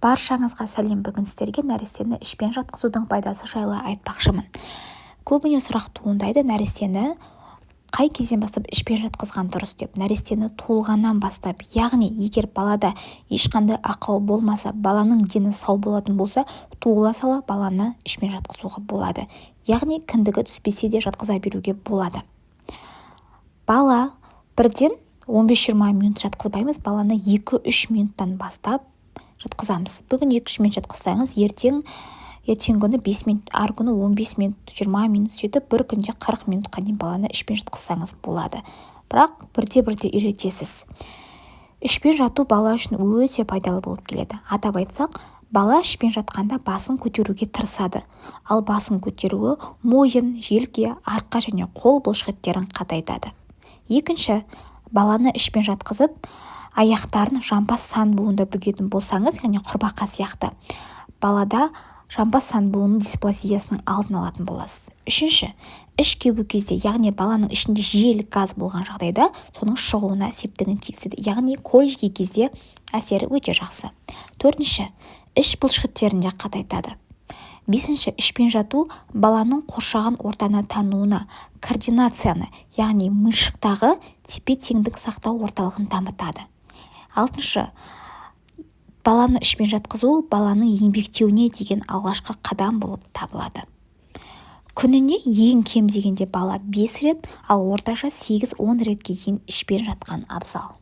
Баршаңызға сәлем. Бүгін сіздерге нәрестені ішпен жатқызудың пайдасы жайлы айтпақшымын. Көбіне сұрақ туындайды, нәрестені қай кезден бастап ішпен жатқызған дұрыс деп. Нәрестені туылғаннан бастап, яғни егер балада ешқандай ақау болмаса, баланың дені сау болатын болса, туыла сала баланы ішпен жатқызуға болады. Яғни кіндігі түспесе де жатқыза беруге болады. Бала бірден 15-20 минут жатқызбаймыз, баланы 2-3 минуттан бастап жатқызамыз. Бүгін 2-3 минут жатқызсаңыз, ертең күні 5 минут, ар күні 15 минут, 20 минут, сөйтіп бір күнде 40 минутқа дейін баланы ішпен жатқызсаңыз болады. Бірақ бірте-бірте үйретесіз. Ішпен жату бала үшін өте пайдалы болып келеді. Атап айтсақ, бала ішпен жатқанда басын көтеруге тырысады. Ал басын көтеруі мойын, желке, арқа және қол бұлшықеттерін қатайтады. Екінші, баланы ішпен жатқызып, аяқтарын жамбас сан буынды бүгетін болсаңыз, яғни құрбақа сияқты, балада жамбас сан буынының дисплазиясының алдын алатын боласыз. Үшінші, іш кебу кезде, яғни баланың ішінде жел газ болған жағдайда, соның шығуына септігін тигізеді, яғни колики кезде әсері өте жақсы. Төртінші, іш бұлшықеттерін де қатайтады. Бесінші, ішпен жату баланың қоршаған ортаны тануына, координацияны, яғни миыншықтағы тепе-теңдік сақтау орталығын дамытады. Алтыншы, баланы ішпен жатқызу баланың еңбектеуіне деген алғашқы қадам болып табылады. Күніне ең кем дегенде бала 5 рет, ал орташа 8-10 ретке дейін ішпен жатқан абзал.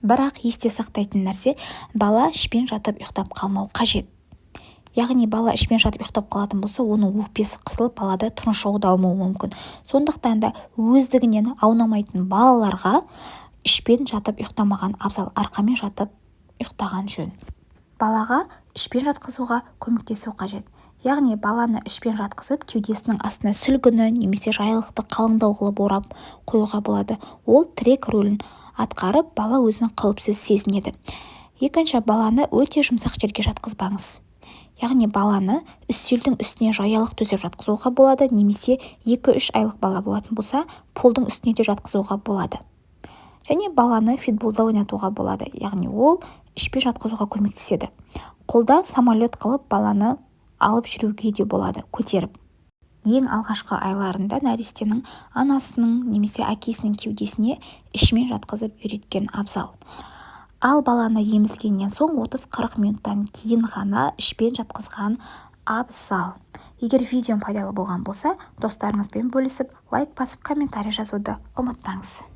Бірақ есте сақтайтын нәрсе, бала ішпен жатып ұйықтап қалмау қажет. Яғни бала ішпен жатып ұйықтап қалатын болса, оның өкпесі қысылып, балада тұншығу дамуы мүмкін. Сондықтан да өздігінен аунамайтын балаларға ішпен жатып ұйықтамаған абзал, арқамен жатып ұйықтаған жөн. Балаға ішпен жатқызуға көмектесу қажет. Яғни баланы ішпен жатқызып, кеудесінің астына сүлгіні немесе жайлықты қалыңдау қылып орап қоюға болады. Ол тірек рөлін атқарып, бала өзін қауіпсіз сезінеді. Екінші, баланы өте жұмсақ жерге жатқызбаңыз. Яғни баланы үстелдің үстіне жаялық төсеп жатқызуға болады, немесе 2-3 айлық бала болатын болса, полдың үстіне де жатқызуға болады. Және баланы фитболда ойнатуға болады, яғни ол ішпен жатқызуға көмектеседі. Қолда самолет қылып баланы алып жүруге де болады, көтеріп. Ең алғашқы айларында нәрестенің анасының немесе әкесінің кеудесіне ішмен жатқызып үйреткен абзал. Ал баланы емізгеннен соң 30-40 минуттан кейін ғана ішпен жатқызған абзал. Егер видеом пайдалы болған болса, достарыңызбен бөлісіп, лайк басып, комментарий жазуды ұмытпаңыз.